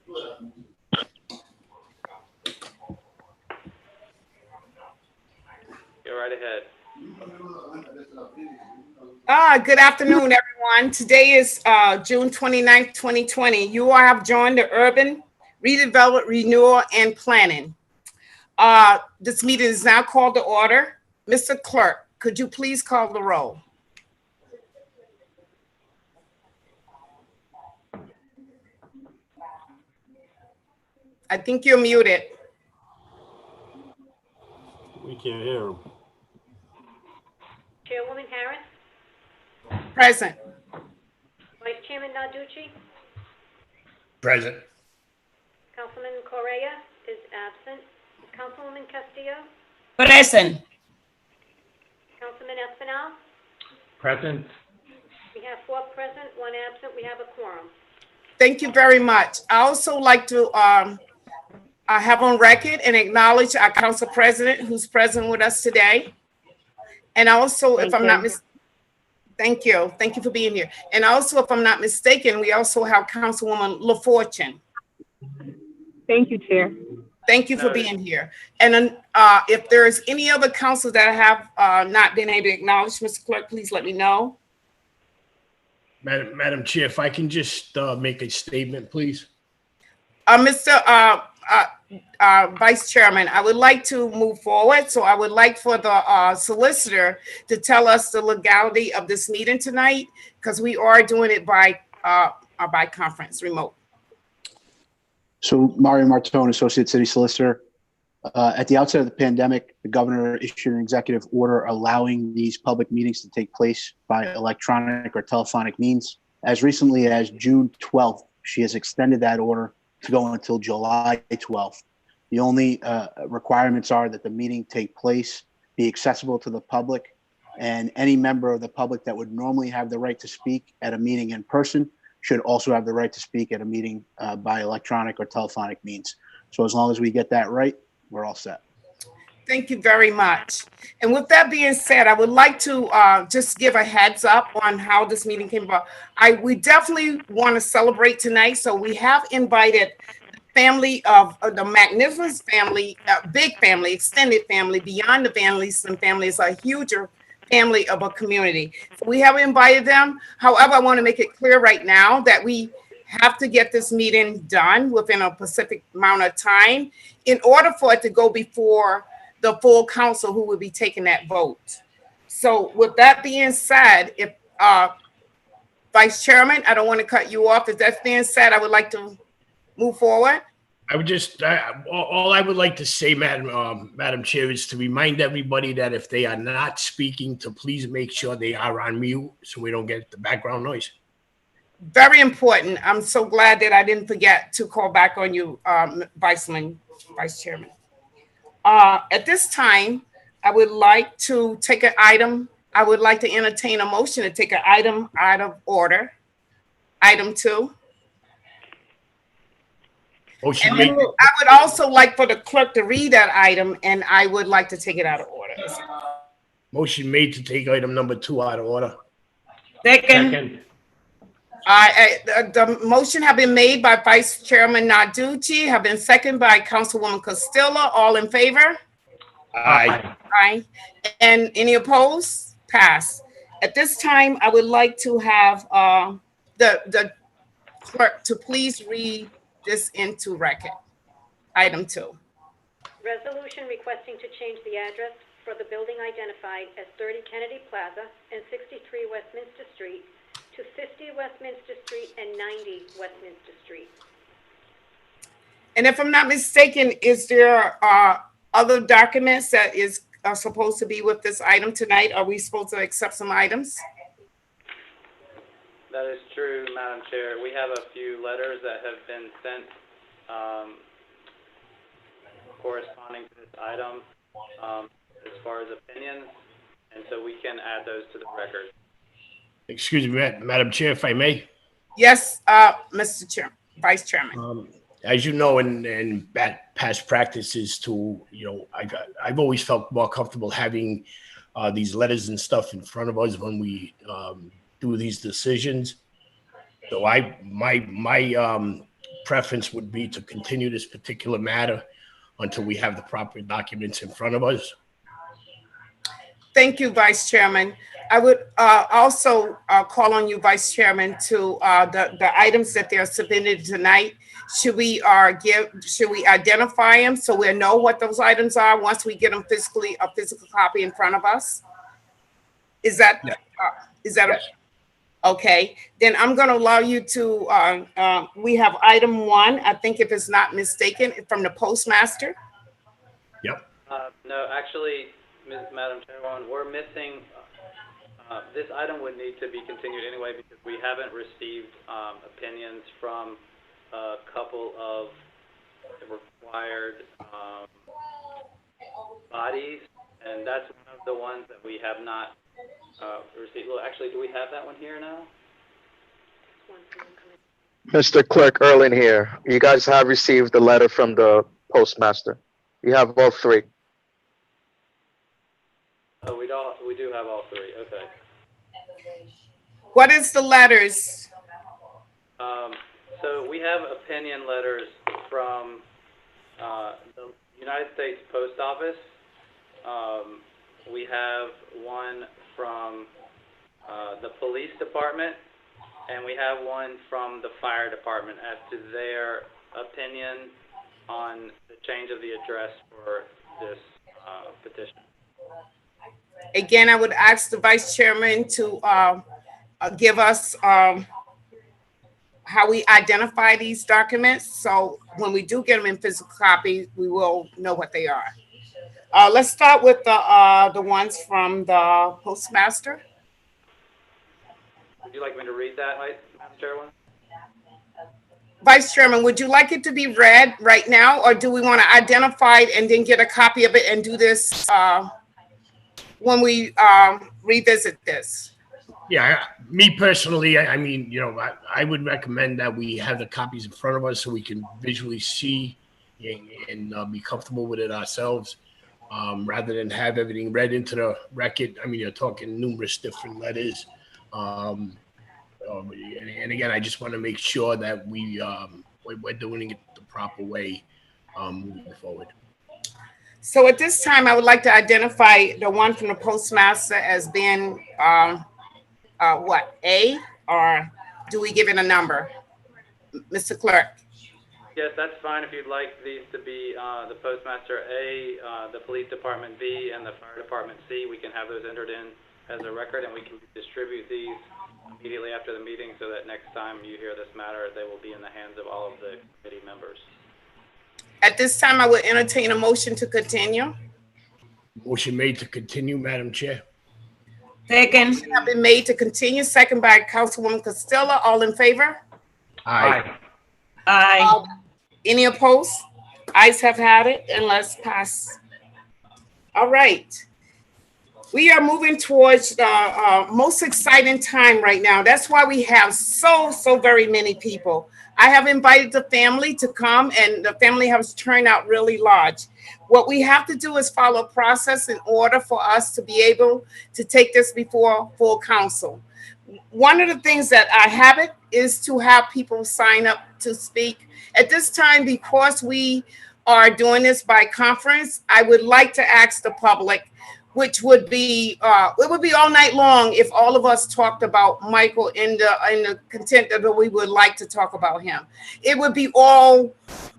Go right ahead. Good afternoon, everyone. Today is June 29th, 2020. You all have joined the Urban Redevelopment, Renewal, and Planning. This meeting is now called to order. Mr. Clerk, could you please call the roll? I think you're muted. We can't hear him. Chairwoman Harris, Present. Vice Chairman Narducci, Present. Councilman Correa is absent. Councilwoman Castillo, Present. Councilman Espinal. Present. We have 4 present, 1 absent. We have a quorum. Thank you very much. I also like to have on record and acknowledge our council president who's present with us today. And also, if I'm not mistaken, thank you. Thank you for being here. And also, if I'm not mistaken, we also have Councilwoman LaFortune. Thank you, Chair. Thank you for being here. And then if there is any other councils that have not been able to acknowledge, Mr. Clerk, please let me know. Madam Chair, if I can just make a statement, please. Mr. Vice Chairman, I would like to move forward. So I would like for the solicitor to tell us the legality of this meeting tonight, because we are doing it by conference, remote. So Mario Martone, Associate City Solicitor. At the outset of the pandemic, the governor issued an executive order allowing these public meetings to take place by electronic or telephonic means. As recently as June 12th, she has extended that order to go until July 12th. The only requirements are that the meeting take place, be accessible to the public, and any member of the public that would normally have the right to speak at a meeting in person should also have the right to speak at a meeting by electronic or telephonic means. So as long as we get that right, we're all set. Thank you very much. And with that being said, I would like to just give a heads up on how this meeting came about. We definitely want to celebrate tonight. So we have invited the family of the magnificent family, big family, extended family, beyond the families. And family is a huger family of a community. So we have invited them. However, I want to make it clear right now that we have to get this meeting done within a specific amount of time in order for it to go before the full council who will be taking that vote. So with that being said, if Vice Chairman, I don't want to cut you off. If that's being said, I would like to move forward. I would just, all I would like to say, Madam Chair, is to remind everybody that if they are not speaking, to please make sure they are on mute so we don't get the background noise. Very important. I'm so glad that I didn't forget to call back on you, Vice Chairman. At this time, I would like to take an item. I would like to entertain a motion to take an item out of order. Item 2. Motion And made. I would also like for the clerk to read that item, and I would like to take it out of order. Motion made to take item number 2 out of order. Second. The motion have been made by Vice Chairman Narducci, have been seconded by Councilwoman Castillo. All in favor? Aye. Aye. And any opposed? Pass. At this time, I would like to have the clerk to please read this into record. Item 2. Resolution requesting to change the address for the building identified as 30 Kennedy Plaza and 63 Westminster Street to 50 Westminster Street and 90 Westminster Street. And if I'm not mistaken, is there other documents that are supposed to be with this item tonight? Are we supposed to accept some items? That is true, Madam Chair. We have a few letters that have been sent corresponding to this item as far as opinions, and so we can add those to the record. Excuse me, Madam Chair, if I may. Yes, Mr. Chair, Vice Chairman. As you know, in past practices, I've always felt more comfortable having these letters and stuff in front of us when we do these decisions. So my preference would be to continue this particular matter until we have the proper documents in front of us. Thank you, Vice Chairman. I would also call on you, Vice Chairman, to the items that they're submitted tonight. Should we identify them so we know what those items are once we get them physically, a physical copy in front of us? Is that, Yeah. Yes. Okay, then I'm going to allow you to, we have item 1, I think if it's not mistaken, from the postmaster. Yep. No, actually, Madam Chairwoman, we're missing, this item would need to be continued anyway because we haven't received opinions from a couple of required bodies, and that's one of the ones that we have not received. Well, actually, do we have that one here now? Mr. Clerk Erlin here. You guys have received the letter from the postmaster. You have all 3. Oh, we do have all 3. Okay. What is the letters? So we have opinion letters from the United States Post Office. We have one from the police department, and we have one from the fire department as to their opinion on the change of the address for this petition. Again, I would ask the Vice Chairman to give us how we identify these documents. So when we do get them in physical copy, we will know what they are. Let's start with the ones from the postmaster. Would you like me to read that, Madam Chairwoman? Vice Chairman, would you like it to be read right now, or do we want to identify it and then get a copy of it and do this when we revisit this? Yeah, me personally, I mean, I would recommend that we have the copies in front of us so we can visually see and be comfortable with it ourselves, rather than have everything read into the record. I mean, you're talking numerous different letters. And again, I just want to make sure that we're doing it the proper way moving forward. So at this time, I would like to identify the one from the postmaster as being what, A, or do we give it a number? Mr. Clerk? Yes, that's fine. If you'd like these to be the postmaster A, the police department B, and the fire department C, we can have those entered in as a record, and we can distribute these immediately after the meeting so that next time you hear this matter, they will be in the hands of all of the committee members. At this time, I would entertain a motion to continue. Motion made to continue, Madam Chair. Second. Motion have been made to continue, second by Councilwoman Costello. All in favor? Aye. Aye. Any opposed? Ayes have had it, and let's pass. All right. We are moving towards the most exciting time right now. That's why we have so very many people. I have invited the family to come, and the family has turned out really large. What we have to do is follow a process in order for us to be able to take this before full council. One of the things that I have it is to have people sign up to speak. At this time, because we are doing this by conference, I would like to ask the public, which would be, it would be all night long if all of us talked about Michael in the content that we would like to talk about him. It would be all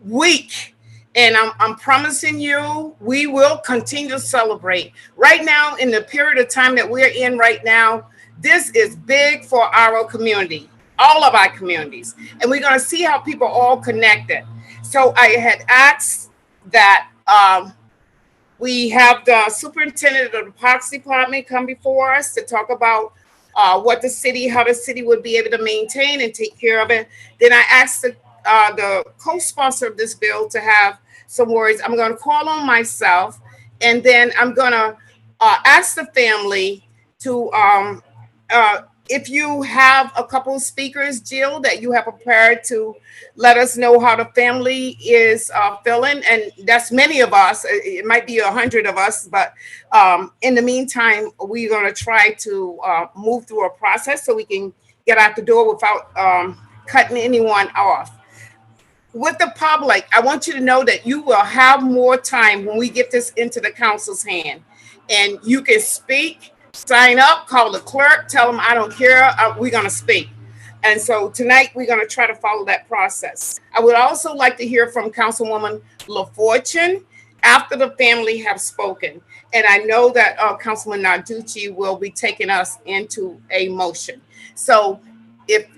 week. And I'm promising you, we will continue to celebrate. Right now, in the period of time that we're in right now, this is big for our community, all of our communities. And we're going to see how people all connected. So I had asked that we have the superintendent of the Parks Department come before us to talk about how the city would be able to maintain and take care of it. Then I asked the co-sponsor of this bill to have some words. I'm going to call on myself, and then I'm going to ask the family to, if you have a couple of speakers, Jill, that you have prepared to let us know how the family is feeling. And that's many of us. It might be 100 of us, but in the meantime, we're going to try to move through a process so we can get out the door without cutting anyone off. with the public, I want you to know that you will have more time when we get this into the council's hand. And you can speak, sign up, call the clerk, tell them I don't care, we're going to speak. And so tonight we're going to try to follow that process. I would also like to hear from Councilwoman LaFortune after the family have spoken. And I know that Councilman Narducci will be taking us into a motion. So if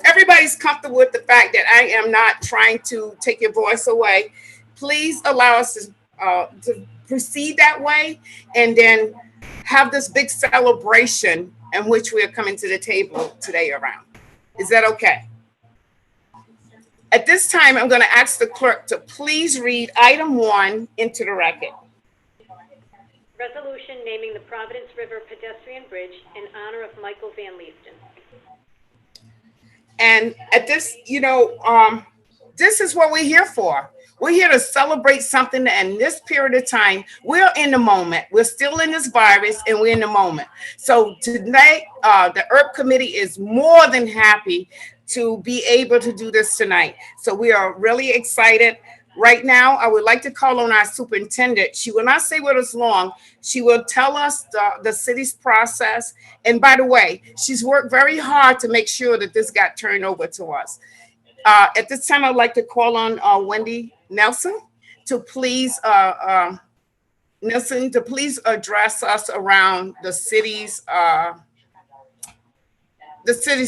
everybody's comfortable with the fact that I am not trying to take your voice away, please allow us to proceed that way, and then have this big celebration in which we are coming to the table today around. Is that okay? At this time, I'm going to ask the clerk to please read item 1 into the record. Resolution naming the Providence River Pedestrian Bridge in honor of Michael Van Leesten. And at this, this is what we're here for. We're here to celebrate something, and this period of time, we're in the moment. We're still in this virus, and we're in the moment. So tonight, the ERP committee is more than happy to be able to do this tonight. So we are really excited. Right now, I would like to call on our superintendent. She will not stay with us long. She will tell us the city's process. And by the way, she's worked very hard to make sure that this got turned over to us. At this time, I'd like to call on Wendy Nelson to please address us around the city's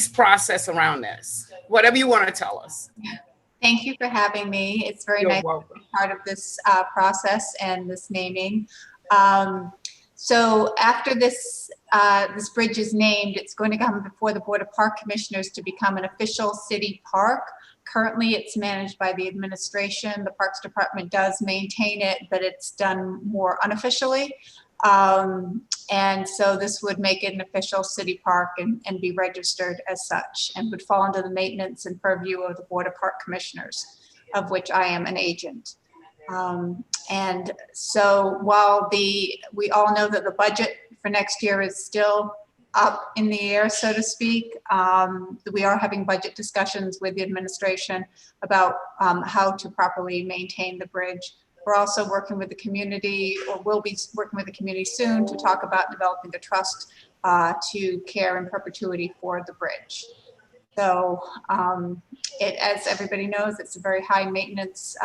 process around this. Whatever you want to tell us. Thank you for having me. It's very You're nice welcome. to be part of this process and this naming. So after this bridge is named, it's going to come before the Board of Park Commissioners to become an official city park. Currently, it's managed by the administration. The Parks Department does maintain it, but it's done more unofficially. And so this would make it an official city park and be registered as such, and would fall under the maintenance and purview of the Board of Park Commissioners, of which I am an agent. And so while we all know that the budget for next year is still up in the air, so to speak, we are having budget discussions with the administration about how to properly maintain the bridge. We're also working with the community, or will be working with the community soon, to talk about developing the trust to care in perpetuity for the bridge. So as everybody knows, it's a very high maintenance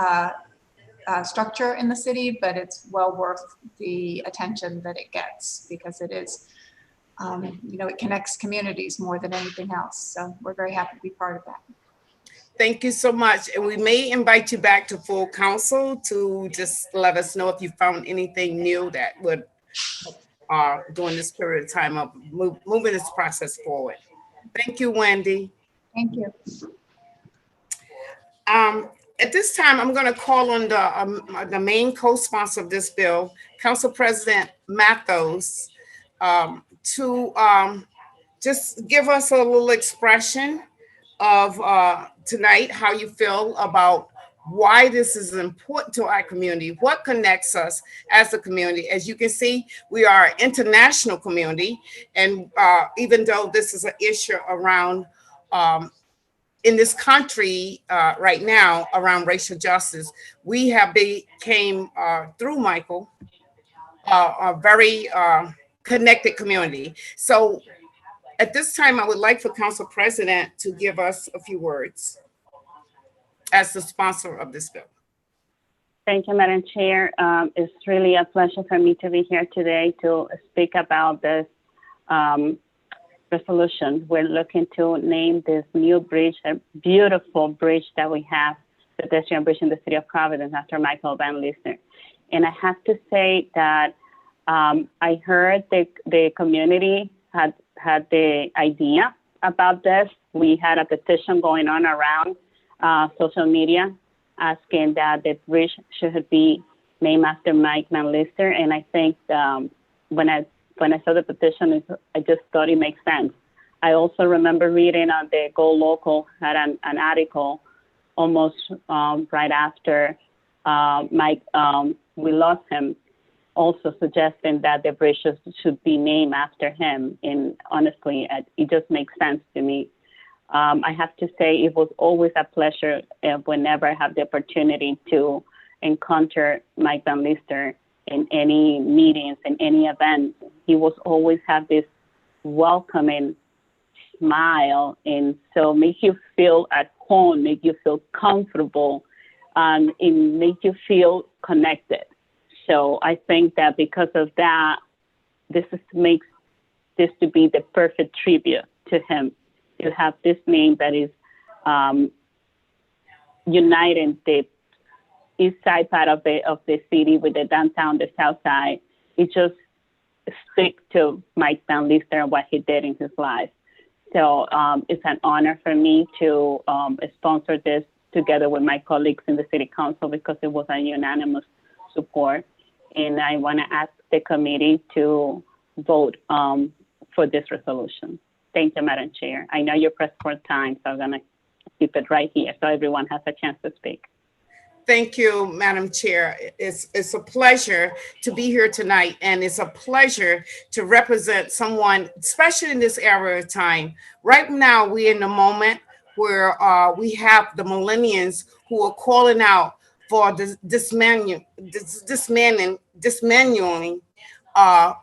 structure in the city, but it's well worth the attention that it gets, because it is, it connects communities more than anything else. So we're very happy to be part of that. Thank you so much. And we may invite you back to full council to just let us know if you found anything new that would, during this period of time of moving this process forward. Thank you, Wendy. Thank you. At this time, I'm going to call on the main co-sponsor of this bill, Council President Mathos, to just give us a little expression of tonight, how you feel about why this is important to our community, what connects us as a community. As you can see, we are an international community, and even though this is an issue around in this country right now around racial justice, we have became through Michael a very connected community. So at this time, I would like for Council President to give us a few words as the sponsor of this bill. Thank you, Madam Chair. It's really a pleasure for me to be here today to speak about this resolution. We're looking to name this new bridge, a beautiful bridge that we have, the pedestrian bridge in the city of Providence, after Michael Van Leesten. And I have to say that I heard the community had the idea about this. We had a petition going on around social media asking that the bridge should be named after Mike Van Leesten. And I think when I saw the petition, I just thought it makes sense. I also remember reading on the Go Local had an article almost right after Mike, we lost him, also suggesting that the bridge should be named after him. And honestly, it just makes sense to me. I have to say it was always a pleasure whenever I have the opportunity to encounter Mike Van Lister in any meetings, in any events. He was always have this welcoming smile, and so make you feel at home, make you feel comfortable, and make you feel connected. So I think that because of that, makes this to be the perfect tribute to him. To have this name that is uniting the east side part of the city with the downtown, the south side. It just stick to Mike Van Lister and what he did in his life. So it's an honor for me to sponsor this together with my colleagues in the city council because it was a unanimous support. And I want to ask the committee to vote for this resolution. Thank you, Madam Chair. I know you're pressed for time, so I'm going to keep it right here so everyone has a chance to speak. Thank you, Madam Chair. It's a pleasure to be here tonight, and it's a pleasure to represent someone, especially in this era of time. Right now, we're in a moment where we have the millennials who are calling out for dismantling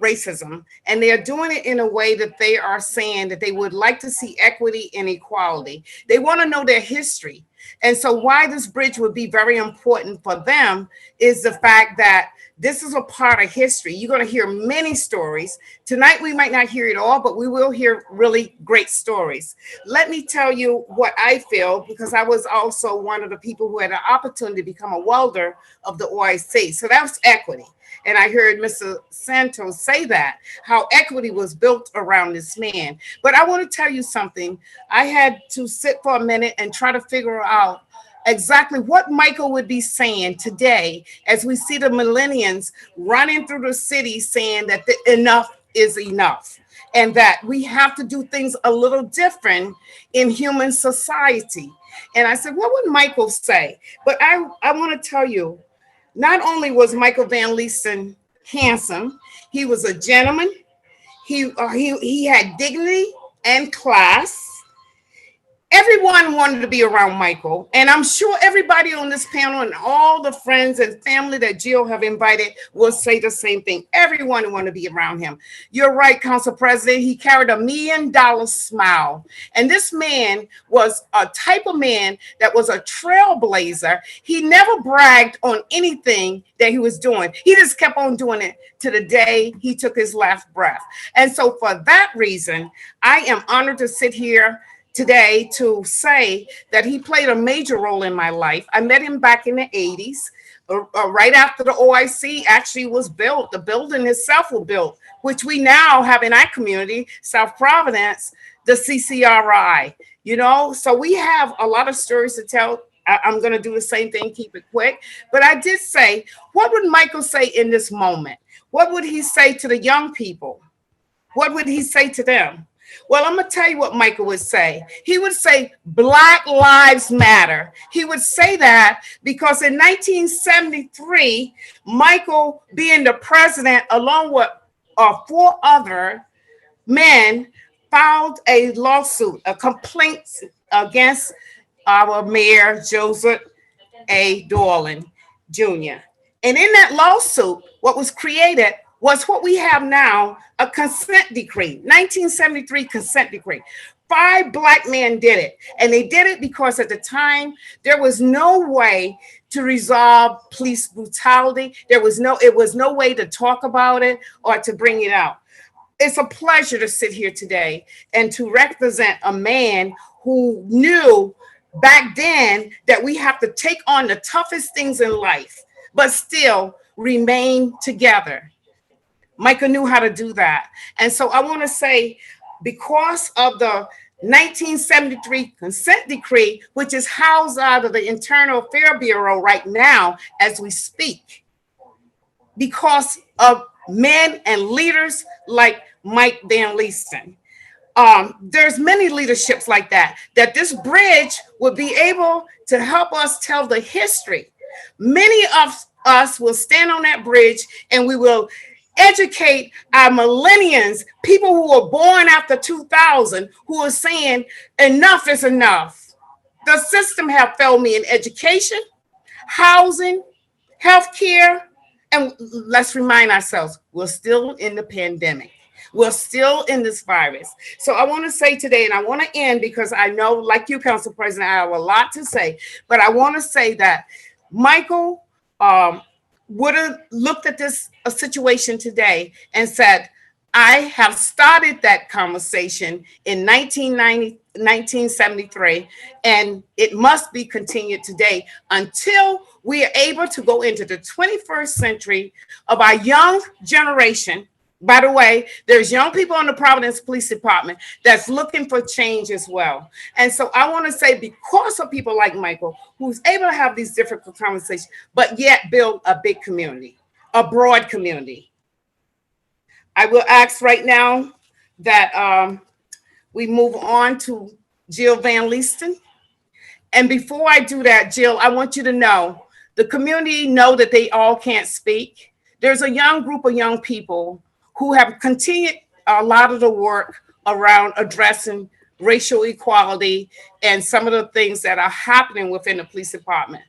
racism, and they are doing it in a way that they are saying that they would like to see equity and equality. They want to know their history. And so why this bridge would be very important for them is the fact that this is a part of history. You're going to hear many stories. Tonight, we might not hear it all, but we will hear really great stories. Let me tell you what I feel, because I was also one of the people who had an opportunity to become a welder of the OIC. So that was equity. And I heard Mr. Santos say that, how equity was built around this man. But I want to tell you something. I had to sit for a minute and try to figure out exactly what Michael would be saying today as we see the millennials running through the city saying that enough is enough and that we have to do things a little different in human society. And I said, what would Michael say? But I want to tell you, not only was Michael Van Lister handsome, he was a gentleman. He had dignity and class. Everyone wanted to be around Michael, and I'm sure everybody on this panel and all the friends and family that Jill have invited will say the same thing. Everyone wanted to be around him. You're right, Council President. He carried $1 million smile, and this man was a type of man that was a trailblazer. He never bragged on anything that he was doing. He just kept on doing it to the day he took his last breath. And so for that reason, I am honored to sit here today to say that he played a major role in my life. I met him back in the 80s, right after the OIC actually was built. The building itself was built, which we now have in our community, South Providence, the CCRI, so we have a lot of stories to tell. I'm going to do the same thing, keep it quick. But I did say, what would Michael say in this moment? What would he say to the young people? What would he say to them? Well, I'm going to tell you what Michael would say. He would say, Black Lives Matter. He would say that because in 1973, Michael, being the president, along with 4 other men, filed a lawsuit, a complaint against our mayor, Joseph A. Dorland Jr. And in that lawsuit, what was created was what we have now, a consent decree, 1973 consent decree. 5 Black men did it. And they did it because at the time, there was no way to resolve police brutality. It was no way to talk about it or to bring it out. It's a pleasure to sit here today and to represent a man who knew back then that we have to take on the toughest things in life, but still remain together. Michael knew how to do that. And so I want to say, because of the 1973 consent decree, which is housed out of the Internal Affairs Bureau right now as we speak, because of men and leaders like Mike Van Lister. There's many leaderships like that this bridge would be able to help us tell the history. Many of us will stand on that bridge and we will educate our millennials, people who were born after 2000, who are saying enough is enough. The system have failed me in education, housing, healthcare, and let's remind ourselves, we're still in the pandemic. We're still in this virus. So I want to say today, and I want to end because I know, like you, Council President, I have a lot to say, but I want to say that Michael would have looked at this situation today and said, I have started that conversation in 1973, and it must be continued today until we are able to go into the 21st century of our young generation. By the way, there's young people in the Providence Police Department that's looking for change as well. And so I want to say, because of people like Michael, who's able to have these difficult conversations, but yet build a big community, a broad community. I will ask right now that we move on to Jill Van Leesten. And before I do that, Jill, I want you to know, the community know that they all can't speak. There's a young group of young people who have continued a lot of the work around addressing racial equality and some of the things that are happening within the police department.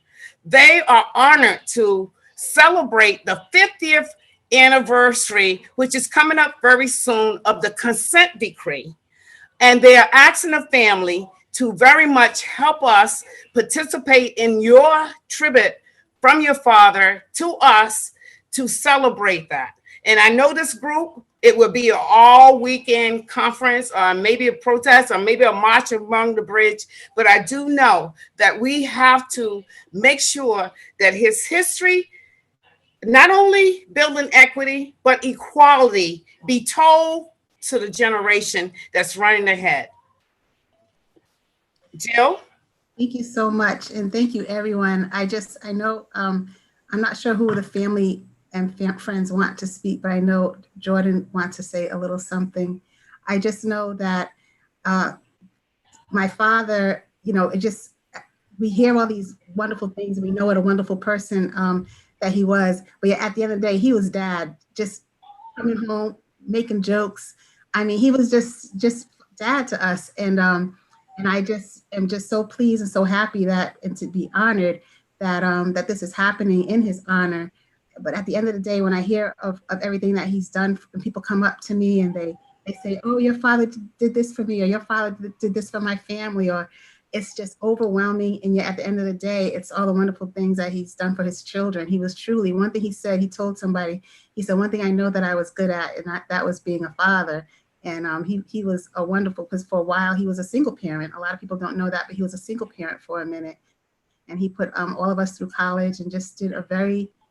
They are honored to celebrate the 50th anniversary, which is coming up very soon, of the consent decree. And they are asking the family to very much help us participate in your tribute from your father to us to celebrate that. And I know this group, it will be an all weekend conference, or maybe a protest, or maybe a march along the bridge. But I do know that we have to make sure that his history, not only building equity, but equality, be told to the generation that's running ahead. Jill? Thank you so much. And thank you, everyone. I know, I'm not sure who the family and friends want to speak, but I know Jordan wants to say a little something. I just know that my father, we hear all these wonderful things. We know what a wonderful person that he was, but yet at the end of the day, he was dad, just coming home, making jokes. I mean, he was just dad to us. And I just am just so pleased and so happy and to be honored that this is happening in his honor. But at the end of the day, when I hear of everything that he's done, and people come up to me and they say, oh, your father did this for me, or your father did this for my family, or it's just overwhelming. And yet at the end of the day, it's all the wonderful things that he's done for his children. He was truly, one thing he said, he told somebody, he said, one thing I know that I was good at, and that was being a father. And he was a wonderful, because for a while he was a single parent. A lot of people don't know that, but he was a single parent for a minute. And he put all of us through college and just did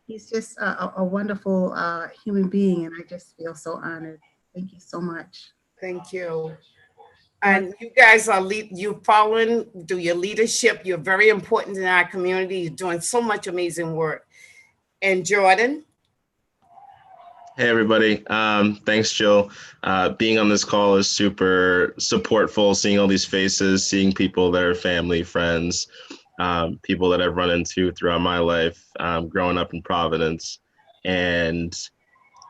he's just a wonderful human being. And I just feel so honored. Thank you so much. Thank you. And you guys are you following, do your leadership. You're very important in our community. You're doing so much amazing work. And Jordan? Hey, everybody. Thanks, Jill. Being on this call is super supportful, seeing all these faces, seeing people that are family, friends, people that I've run into throughout my life, growing up in Providence. And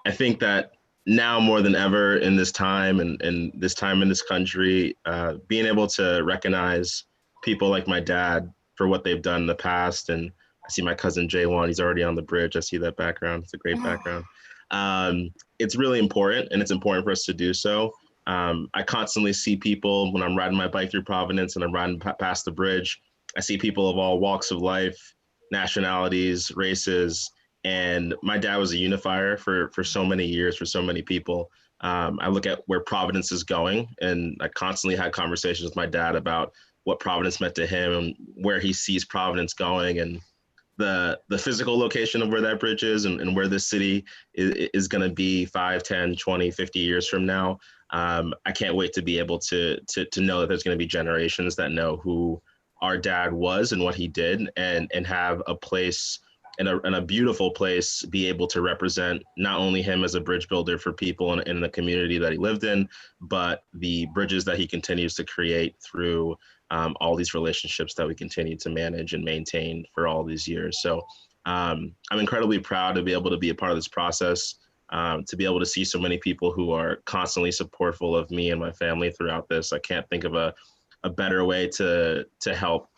I think that now more than ever in this time and this time in this country, being able to recognize people like my dad for what they've done in the past. And I see my cousin Jaywan, he's already on the bridge. I see that background. It's a great background. It's really important, and it's important for us to do so. I constantly see people when I'm riding my bike through Providence and I'm riding past the bridge. I see people of all walks of life, nationalities, races, and my dad was a unifier for so many years, for so many people. I look at where Providence is going, and I constantly had conversations with my dad about what Providence meant to him and where he sees Providence going, and the physical location of where that bridge is and where this city is going to be 5, 10, 20, 50 years from now. I can't wait to be able to know that there's going to be generations that know who our dad was and what he did, and have a place and a beautiful place be able to represent not only him as a bridge builder for people in the community that he lived in, but the bridges that he continues to create through all these relationships that we continue to manage and maintain for all these years. So I'm incredibly proud to be able to be a part of this process. to be able to see so many people who are constantly supportful of me and my family throughout this. I can't think of a better way to help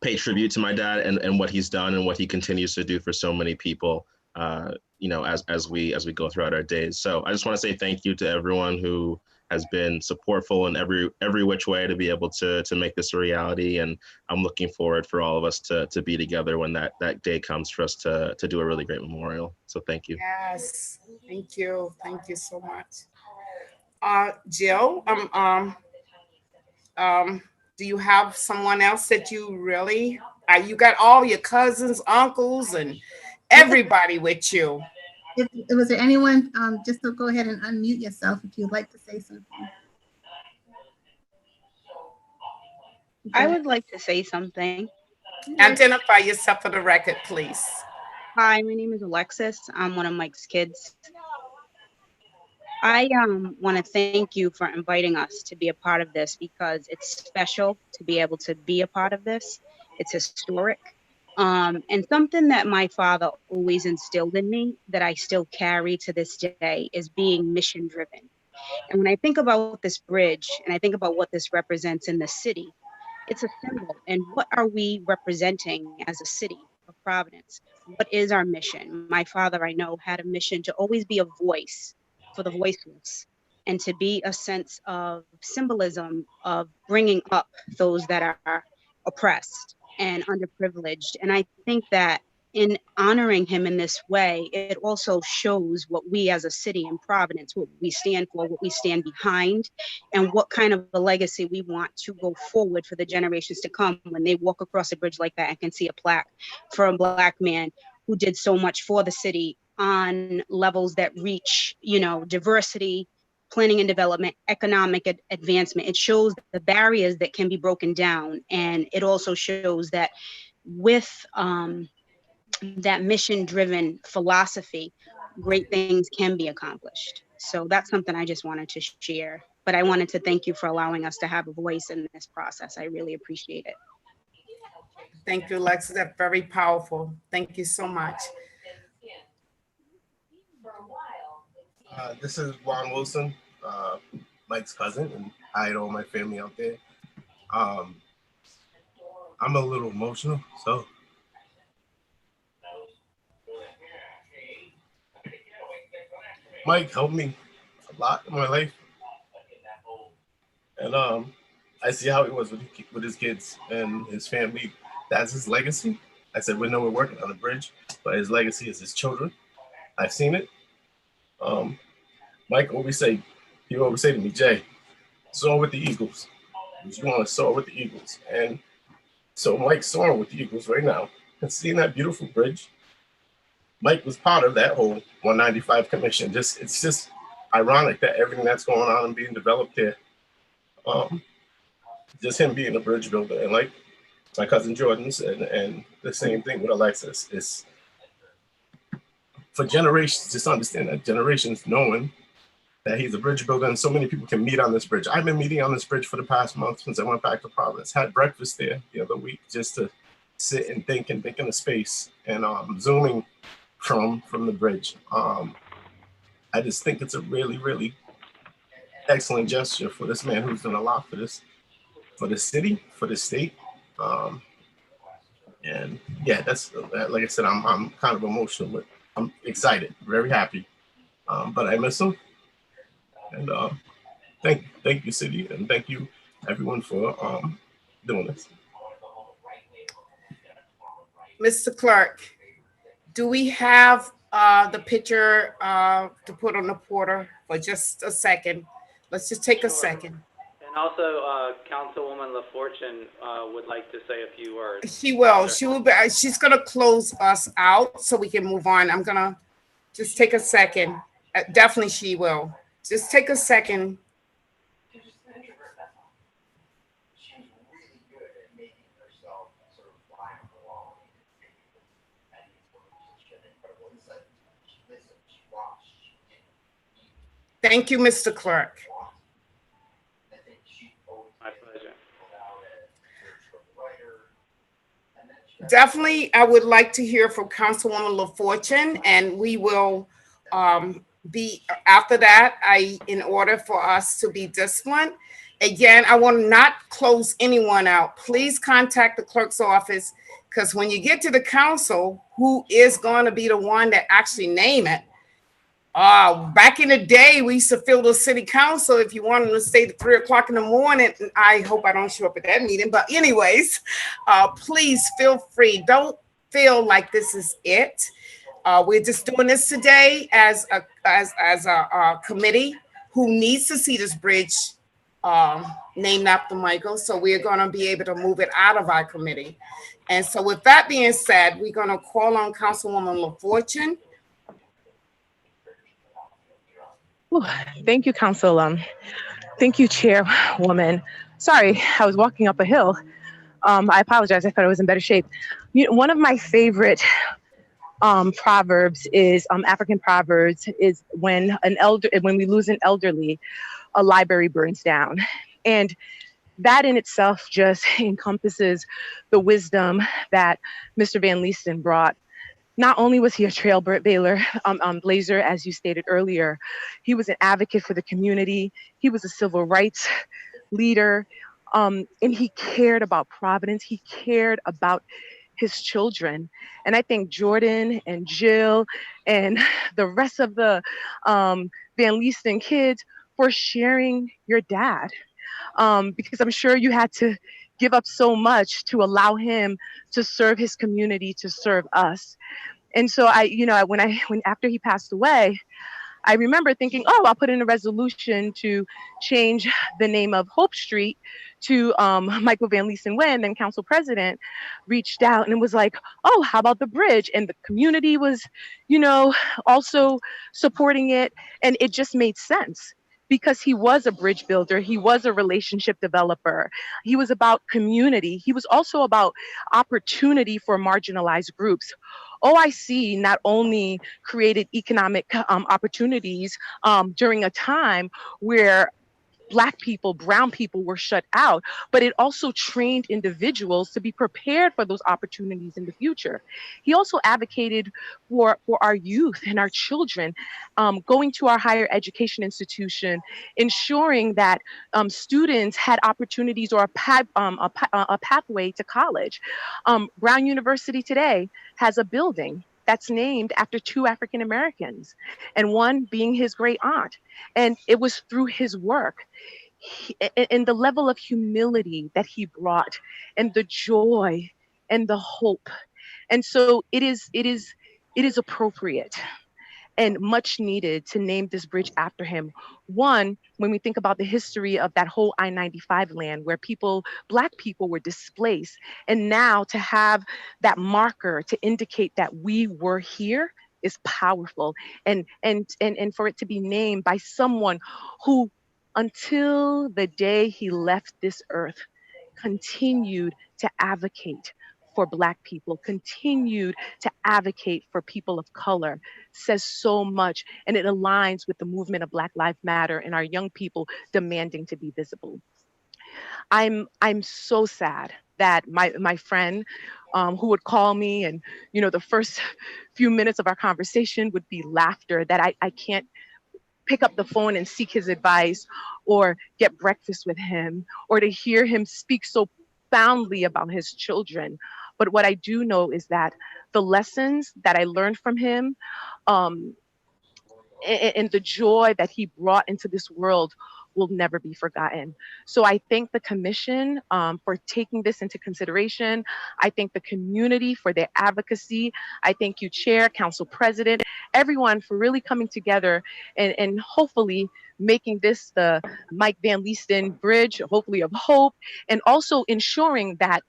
pay tribute to my dad and what he's done and what he continues to do for so many people, as we go throughout our days. So I just want to say thank you to everyone who has been supportful in every which way to be able to make this a reality. And I'm looking forward for all of us to be together when that day comes for us to do a really great memorial. So thank you. Yes, thank you. Thank you so much. Jill, do you have someone else that you really, you got all your cousins, uncles, and everybody with you? Was there anyone, just to go ahead and unmute yourself if you'd like to say something. I would like to say something. Identify yourself for the record, please. Hi, my name is Alexis. I'm one of Mike's kids. I want to thank you for inviting us to be a part of this because it's special to be able to be a part of this. It's historic. And something that my father always instilled in me that I still carry to this day is being mission driven. And when I think about this bridge and I think about what this represents in the city, it's a symbol. And what are we representing as a city of Providence? What is our mission? My father, I know, had a mission to always be a voice for the voiceless and to be a sense of symbolism of bringing up those that are oppressed and underprivileged. And I think that in honoring him in this way, it also shows what we as a city in Providence, what we stand for, what we stand behind, and what kind of a legacy we want to go forward for the generations to come when they walk across a bridge like that and can see a plaque for a Black man who did so much for the city on levels that reach, diversity, planning and development, economic advancement. It shows the barriers that can be broken down. And it also shows that with that mission-driven philosophy, great things can be accomplished. So that's something I just wanted to share. But I wanted to thank you for allowing us to have a voice in this process. I really appreciate it. Thank you, Alexis. That's very powerful. Thank you so much. This is Juan Wilson, Mike's cousin, and I had all my family out there. I'm a little emotional, so. Mike helped me a lot in my life. And I see how he was with his kids and his family. That's his legacy. I said, we know we're working on a bridge, but his legacy is his children. I've seen it. Mike always say to me, Jay, soar with the Eagles. You want to soar with the Eagles. And so Mike's soaring with the Eagles right now. And seeing that beautiful bridge, Mike was part of that whole 195 commission. It's just ironic that everything that's going on and being developed here, just him being a bridge builder. And like my cousin Jordan said, and the same thing with Alexis, is for generations, just understand that generations knowing that he's a bridge builder and so many people can meet on this bridge. I've been meeting on this bridge for the past month since I went back to Providence. Had breakfast there the other week just to sit and think in a space, and zooming from the bridge. I just think it's a really, really excellent gesture for this man who's done a lot for this, for the city, for the state. And yeah, that's, like I said, I'm kind of emotional, but I'm excited, very happy. But I miss him. And thank you, city, and thank you everyone for doing this. Mr. Clerk, do we have the picture to put on the portal for just a second? Let's just take a second. And also, Councilwoman LaFortune would like to say a few words. She will. She will be. She's gonna close us out so we can move on. I'm gonna just take a second. Definitely, she will. Just take a second. Thank you, Mr. Clerk. My pleasure. Definitely, I would like to hear from Councilwoman LaFortune, and we will be after that, in order for us to be disciplined, again, I will not close anyone out. Please contact the clerk's office, because when you get to the council, who is going to be the one that actually name it? Back in the day, we used to fill the city council if you wanted to stay to 3 o'clock in the morning. I hope I don't show up at that meeting, but anyways, please feel free. Don't feel like this is it. We're just doing this today as a committee who needs to see this bridge named after Michael. So we're going to be able to move it out of our committee. And so with that being said, we're going to call on Councilwoman LaFortune. Thank you, Council. Thank you, Chairwoman. Sorry, I was walking up a hill. I apologize. I thought I was in better shape. One of my favorite proverbs is African proverbs is when we lose an elderly, a library burns down, and that in itself just encompasses the wisdom that Mr. Van Leesten brought. Not only was he a trailblazer, as you stated earlier, he was an advocate for the community. He was a civil rights leader, and he cared about Providence. He cared about his children. And I think Jordan and Jill and the rest of the Van Leesten kids for sharing your dad, because I'm sure you had to give up so much to allow him to serve his community, to serve us. And so when after he passed away, I remember thinking, oh, I'll put in a resolution to change the name of Hope Street to Michael Van Leesten Way. And then Council President reached out and was like, oh, how about the bridge? And the community was, also supporting it. And it just made sense, because he was a bridge builder. He was a relationship developer. He was about community. He was also about opportunity for marginalized groups. OIC not only created economic opportunities during a time where Black people, brown people were shut out, but it also trained individuals to be prepared for those opportunities in the future. He also advocated for our youth and our children going to our higher education institution, ensuring that students had opportunities or a pathway to college. Brown University today has a building that's named after 2 African Americans, and one being his great aunt. And it was through his work and the level of humility that he brought, and the joy and the hope. And so it is appropriate and much needed to name this bridge after him. One, when we think about the history of that whole I-95 land where Black people were displaced, and now to have that marker to indicate that we were here is powerful. And for it to be named by someone who, until the day he left this earth, continued to advocate for Black people, continued to advocate for people of color, says so much. And it aligns with the movement of Black Lives Matter and our young people demanding to be visible. I'm so sad that my friend who would call me, and the first few minutes of our conversation would be laughter, that I can't pick up the phone and seek his advice or get breakfast with him, or to hear him speak so profoundly about his children. But what I do know is that the lessons that I learned from him and the joy that he brought into this world will never be forgotten. So I thank the commission for taking this into consideration. I thank the community for their advocacy. I thank you, Chair, Council President, everyone for really coming together and hopefully making this the Mike Van Leesten Bridge, hopefully of hope, and also ensuring that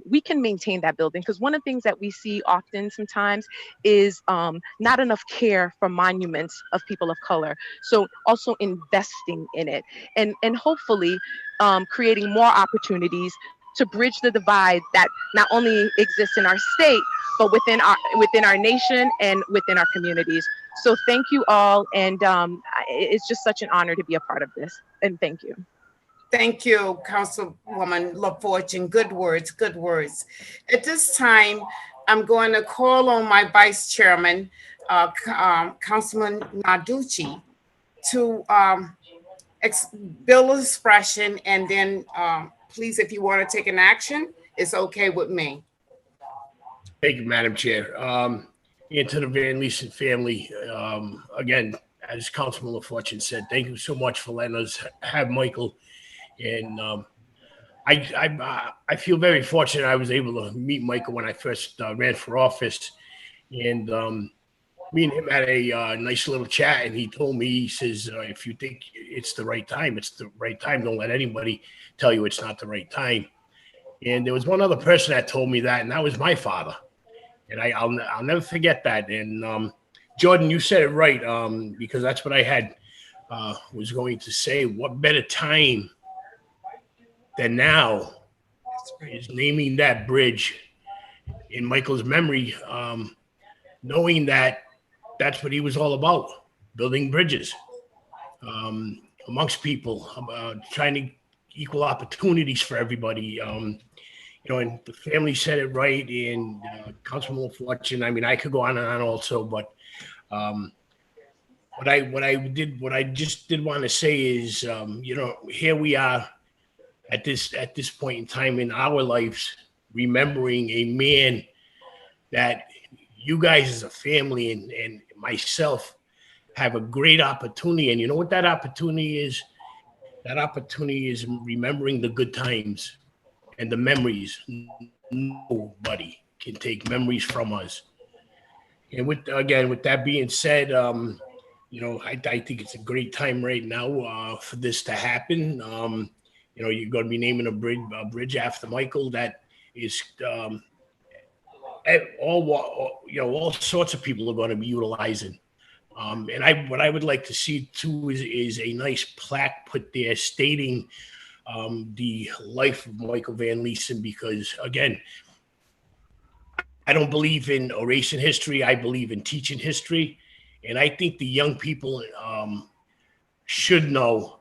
we can maintain that building. Because one of the things that we see often sometimes is not enough care for monuments of people of color. So also investing in it and hopefully creating more opportunities to bridge the divide that not only exists in our state, but within our nation and within our communities. So thank you all. And it's just such an honor to be a part of this. And thank you. Thank you, Councilwoman LaFortune. Good words, good words. At this time, I'm going to call on my vice chairman, Councilman Narducci, to bill expression, and then please, if you want to take an action, it's okay with me. Thank you, Madam Chair. And to the Van Leesen family, again, as Councilman LaFortune said, thank you so much for letting us have Michael. And I feel very fortunate I was able to meet Michael when I first ran for office. And me and him had a nice little chat, and he told me, he says, if you think it's the right time, it's the right time. Don't let anybody tell you it's not the right time. And there was one other person that told me that, and that was my father. And I'll never forget that. And Jordan, you said it right, because that's what I had was going to say. What better time than now is naming that bridge in Michael's memory, knowing that that's what he was all about, building bridges amongst people, trying to equal opportunities for everybody. You know, and the family said it right, and Councilman LaFortune, I mean, I could go on and on also, but what I just did want to say is, you know, here we are at this point in time in our lives, remembering a man that you guys as a family and myself have a great opportunity. And you know what that opportunity is? That opportunity is remembering the good times and the memories. Nobody can take memories from us. And with that being said, you know, I think it's a great time right now for this to happen. You know, you're going to be naming a bridge after Michael that is all sorts of people are going to be utilizing. And what I would like to see too is a nice plaque put there stating the life of Michael Van Leesen, because again, I don't believe in erasing history. I believe in teaching history. And I think the young people should know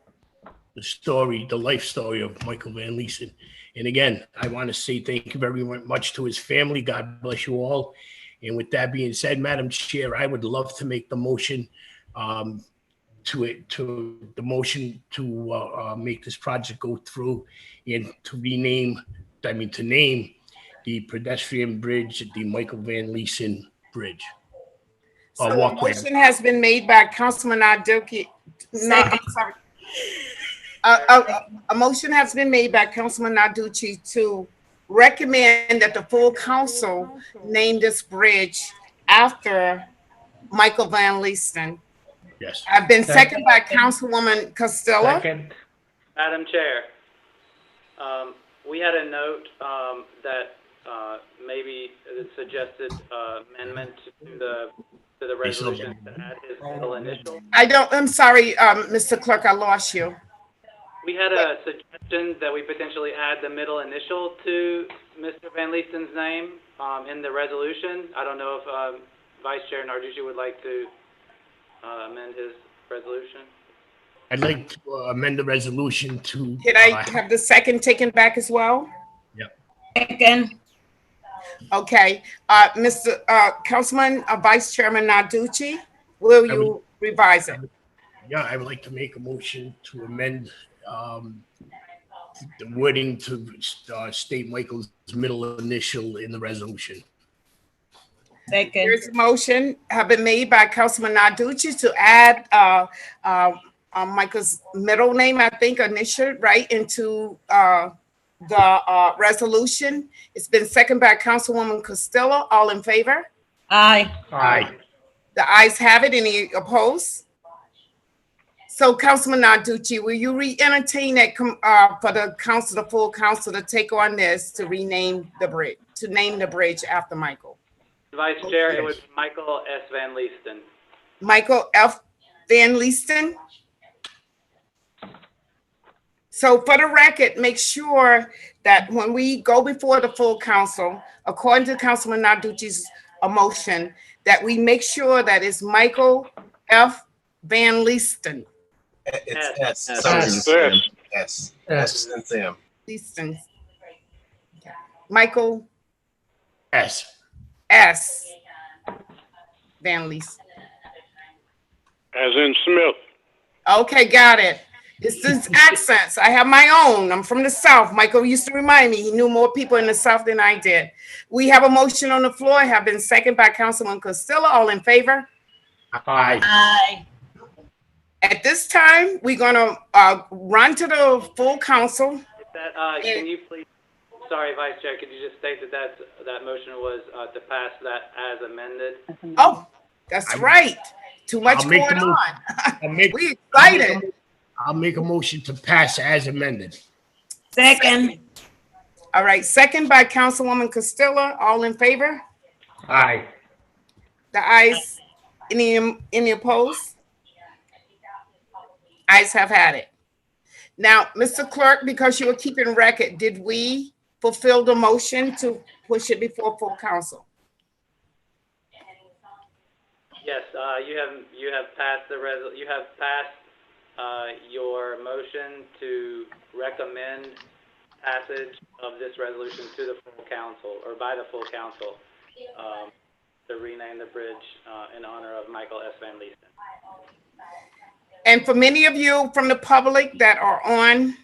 the story, the life story of Michael Van Leesen. And again, I want to say thank you very much to his family. God bless you all. And with that being said, Madam Chair, I would love to make the motion to make this project go through and to name the pedestrian bridge the Michael Van Leesen Bridge. So a motion has been made by Councilman Narducci. No, I'm sorry. A motion has been made by Councilman Narducci to recommend that the full council name this bridge after Michael Van Leesen. Yes. I've been seconded by Councilwoman Costello. Second. Madam Chair, we had a note that maybe it suggested amendment to the resolution to add his middle initial. I'm sorry, Mr. Clerk, I lost you. We had a suggestion that we potentially add the middle initial to Mr. Van Leesen's name in the resolution. I don't know if Vice Chair Narducci would like to amend his resolution. I'd like to amend the resolution to. Can I have the second taken back as well? Yep. Second. Okay, Mr. Councilman, Vice Chairman Narducci, will you revise it? Yeah, I would like to make a motion to amend the wording to state Michael's middle initial in the resolution. Second. There's a motion have been made by Councilman Narducci to add Michael's middle name, I think, initial, right, into the resolution. It's been seconded by Councilwoman Costello. All in favor? Aye. Aye. The ayes have it. Any opposed? So, Councilman Narducci, will you re-entertain that for the council, the full council, to take on this to rename the bridge, to name the bridge after Michael? Vice Chair, it was Michael S. Van Leesen. Michael F. Van Leesen. So for the record, make sure that when we go before the full council, according to Councilman Narducci's motion, that we make sure that it's Michael F. Van Leesen. It's S. S. And Sam. Leesen. Michael S. S. Van Leesten. As in Smith. Okay, got it. It's these accents. I have my own. I'm from the South. Michael used to remind me he knew more people in the South than I did. We have a motion on the floor, have been seconded by Councilman Costello. All in favor? Aye. Aye. At this time, we're gonna run to the full council. Is that, can you please, sorry, Vice Chair, could you just state that that motion was to pass that as amended? Oh, that's right. Too much I'll make going the mo- on. We We excited. I'll make a motion to pass as amended. Second. All right, second by Councilwoman Costello. All in favor? Aye. The ayes, any opposed? Ayes have had it. Now, Mr. Clerk, because you were keeping record, did we fulfill the motion to push it before full council? Yes, you have passed your motion to recommend passage of this resolution to the full council, or by the full council, to rename the bridge in honor of Michael S. Van Leesten. And for many of you from the public that are on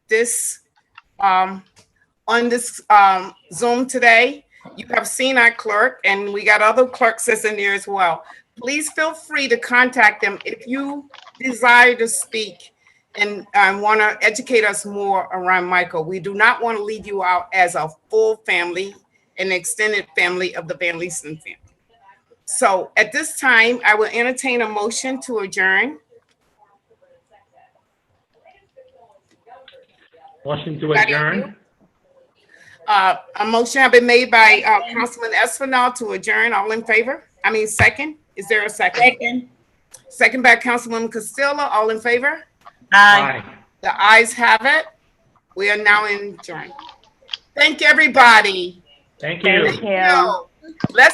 this Zoom today, you have seen our clerk, and we got other clerks that's in there as well. Please feel free to contact them if you desire to speak and want to educate us more around Michael. We do not want to leave you out as a full family, an extended family of the Van Leesten family. So at this time, I will entertain a motion to adjourn. Motion to adjourn. A motion has been made by Councilman Espinal to adjourn. All in favor? I mean, second. Is there a second? Second. Second by Councilwoman Costello. All in favor? Aye. The ayes have it. We are now adjourned. Thank everybody. Thank you. Thank you. Let's